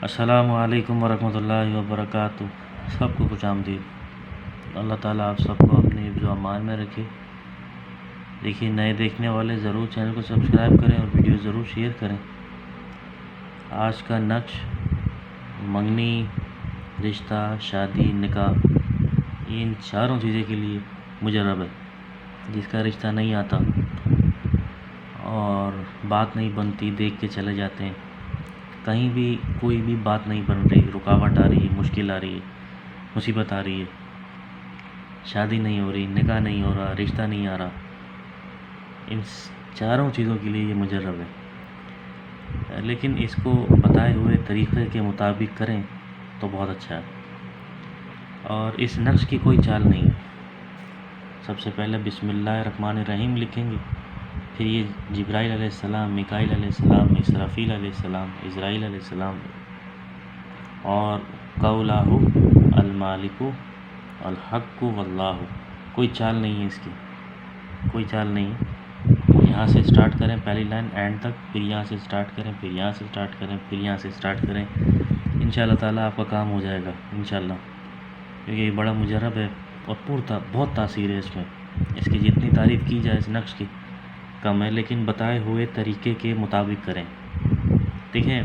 السلام علیکم ورحمۃ اللہ وبرکاتہ۔ سب کو خوش آمدید۔ اللہ تعالیٰ آپ سب کو اپنے حفظ و امان میں رکھے۔ دیکھیے، نئے دیکھنے والے ضرور چینل کو سبسکرائب کریں اور ویڈیو ضرور شیئر کریں۔ آج کا نقش منگنی، رشتہ، شادی، نکاح، ان چاروں چیزیں کے لیے مجرب ہے۔ جس کا رشتہ نہیں آتا اور بات نہیں بنتی، دیکھ کے چلے جاتے ہیں، کہیں بھی کوئی بھی بات نہیں بن رہی، رکاوٹ آ رہی ہے، مشکل آ رہی ہے، مصیبت آ رہی ہے، شادی نہیں ہو رہی، نکاح نہیں ہو رہا، رشتہ نہیں آ رہا، ان چاروں چیزوں کے لیے یہ مجرب ہے۔ لیکن اس کو بتائے ہوئے طریقے کے مطابق کریں تو بہت اچھا ہے، اور اس نقش کی کوئی چال نہیں ہے۔ سب سے پہلے بسم اللہ الرحمن الرحیم لکھیں گے، پھر یہ جبرائیل علیہ السلام، میکائیل علیہ السلام، اسرافیل علیہ السلام، اسرائیل علیہ السلام، اور قولہ المالک الحق واللہ۔ کوئی چال نہیں ہے اس کی، کوئی چال نہیں ہے۔ یہاں سے سٹارٹ کریں پہلی لائن اینڈ تک، پھر یہاں سے سٹارٹ کریں، پھر یہاں سے سٹارٹ کریں، پھر یہاں سے سٹارٹ کریں۔ انشاءاللہ تعالیٰ آپ کا کام ہو جائے گا انشاءاللہ، کیونکہ یہ بڑا مجرب ہے اور بہت تاثیر ہے اس میں۔ اس کی جتنی تعریف کی جائے اس نقش کی کم ہے، لیکن بتائے ہوئے طریقے کے مطابق کریں۔ دیکھیں،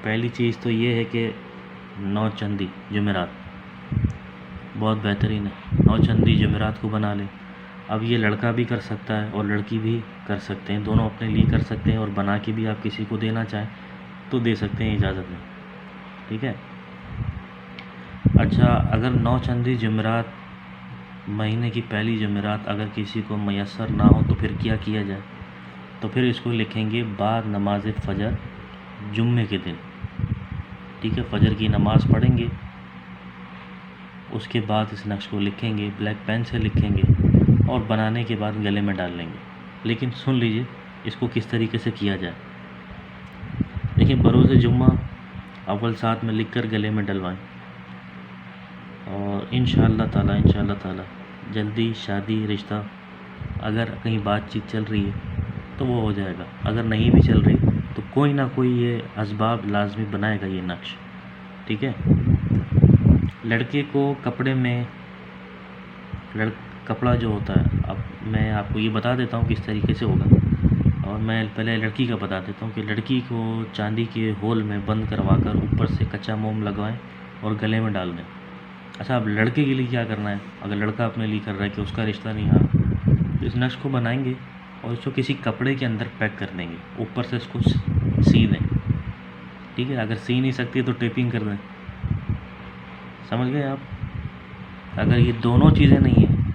پہلی چیز تو یہ ہے کہ نو چندی جمعرات بہت بہترین ہے۔ نو چندی جمعرات کو بنا لیں۔ اب یہ لڑکا بھی کر سکتا ہے اور لڑکی بھی کر سکتے ہیں، دونوں اپنے لیے کر سکتے ہیں، اور بنا کے بھی آپ کسی کو دینا چاہیں تو دے سکتے ہیں اجازت میں، ٹھیک ہے۔ اچھا، اگر نو چندی جمعرات مہینے کی پہلی جمعرات اگر کسی کو میسر نہ ہو تو پھر کیا جائے؟ تو پھر اس کو لکھیں گے بعد نماز فجر جمعے کے دن، ٹھیک ہے۔ فجر کی نماز پڑھیں گے، اس کے بعد اس نقش کو لکھیں گے، بلیک پین سے لکھیں گے، اور بنانے کے بعد گلے میں ڈال لیں گے۔ لیکن سن لیجئے اس کو کس طریقے سے کیا جائے۔ دیکھیں، بروز جمعہ اول ساتھ میں لکھ کر گلے میں ڈلوائیں، اور انشاءاللہ تعالیٰ جلدی شادی، رشتہ، اگر کہیں بات چیت چل رہی ہے تو وہ ہو جائے گا، اگر نہیں بھی چل رہی تو کوئی نہ کوئی یہ اسباب لازمی بنائے گا یہ نقش، ٹھیک ہے۔ لڑکے کو کپڑے میں کپڑا جو ہوتا ہے، اب میں آپ کو یہ بتا دیتا ہوں کس طریقے سے ہوگا، اور میں پہلے لڑکی کا بتا دیتا ہوں کہ لڑکی کو چاندی کے ہول میں بند کروا کر اوپر سے کچا موم لگوائیں اور گلے میں ڈال دیں۔ اچھا، اب لڑکے کے لیے کیا کرنا ہے؟ اگر لڑکا اپنے لیے کر رہا ہے کہ اس کا رشتہ نہیں آ رہا، تو اس نقش کو بنائیں گے اور اس کو کسی کپڑے کے اندر پیک کر دیں گے، اوپر سے اس کو سی دیں، ٹھیک ہے۔ اگر سی نہیں سکتی تو ٹیپنگ کر دیں، سمجھ گئے آپ۔ اگر یہ دونوں چیزیں نہیں ہیں،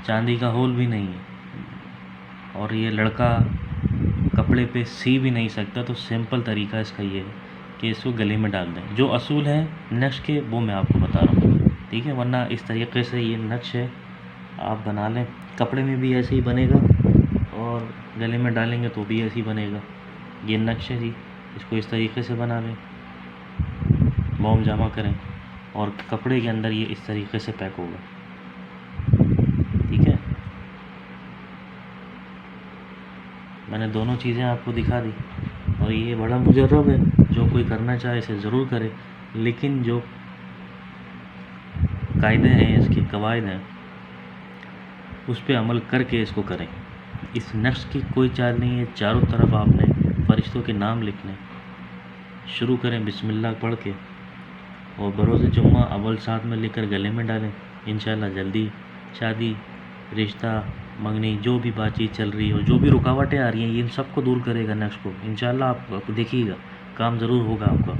چاندی کا ہول بھی نہیں ہے اور یہ لڑکا کپڑے پہ سی بھی نہیں سکتا، تو سمپل طریقہ اس کا یہ ہے کہ اس کو گلے میں ڈال دیں۔ جو اصول ہیں نقش کے وہ میں آپ کو بتا رہا ہوں، ٹھیک ہے، ورنہ اس طریقے سے یہ نقش ہے آپ بنا لیں، کپڑے میں بھی ایسے ہی بنے گا اور گلے میں ڈالیں گے تو بھی ایسے ہی بنے گا۔ یہ نقش ہے جی، اس کو اس طریقے سے بنا لیں، موم جمع کریں اور کپڑے کے اندر یہ اس طریقے سے پیک ہوگا، ٹھیک ہے۔ میں نے دونوں چیزیں آپ کو دکھا دی، اور یہ بڑا مجرب ہے، جو کوئی کرنا چاہے اسے ضرور کرے، لیکن جو قاعدے ہیں، اس کی قواعد ہیں، اس پہ عمل کر کے اس کو کریں۔ اس نقش کی کوئی چال نہیں ہے، چاروں طرف آپ نے فرشتوں کے نام لکھنے، شروع کریں بسم اللہ پڑھ کے، اور بروز جمعہ اول ساتھ میں لکھ کر گلے میں ڈالیں۔ انشاءاللہ جلدی شادی، رشتہ، منگنی، جو بھی بات چیت چل رہی ہے اور جو بھی رکاوٹیں آ رہی ہیں، ان سب کو دور کرے گا نقش کو انشاءاللہ۔ آپ دیکھیے گا کام ضرور ہوگا آپ کا۔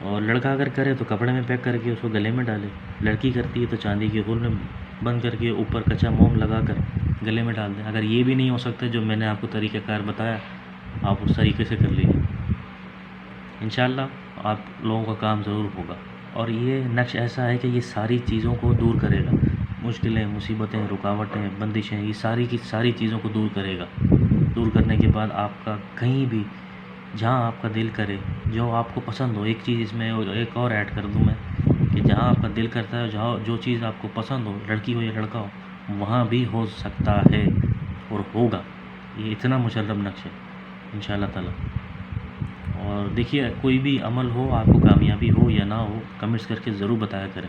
اور لڑکا اگر کرے تو کپڑے میں پیک کر کے اس کو گلے میں ڈالے، لڑکی کرتی ہے تو چاندی کے ہول میں بند کر کے اوپر کچا موم لگا کر گلے میں ڈال دیں۔ اگر یہ بھی نہیں ہو سکتا جو میں نے آپ کو طریقہ کار بتایا، آپ اس طریقے سے کر لیجیے، انشاءاللہ آپ لوگوں کا کام ضرور ہوگا۔ اور یہ نقش ایسا ہے کہ یہ ساری چیزوں کو دور کرے گا، مشکلیں، مصیبتیں، رکاوٹیں، بندشیں، یہ ساری کی ساری چیزوں کو دور کرے گا۔ دور کرنے کے بعد آپ کا کہیں بھی جہاں آپ کا دل کرے، جو آپ کو پسند ہو، ایک چیز اس میں ایک اور ایڈ کر دوں میں کہ جہاں آپ کا دل کرتا ہے، جہاں جو چیز آپ کو پسند ہو، لڑکی ہو یا لڑکا ہو، وہاں بھی ہو سکتا ہے اور ہوگا۔ یہ اتنا مشرب نقش ہے انشاءاللہ تعالی۔ اور دیکھیے کوئی بھی عمل ہو، آپ کو کامیابی ہو یا نہ ہو، کمنٹس کر کے ضرور بتایا کریں.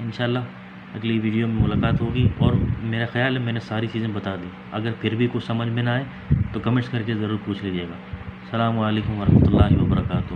انشاءاللہ اگلی ویڈیو میں ملاقات ہوگی. اور میرا خیال ہے میں نے ساری چیزیں بتا دی. اگر پھر بھی کچھ سمجھ میں نہ آئے تو کمنٹس کر کے ضرور پوچھ لیجیے گا. السلام علیکم ورحمۃ اللہ وبرکاتہ.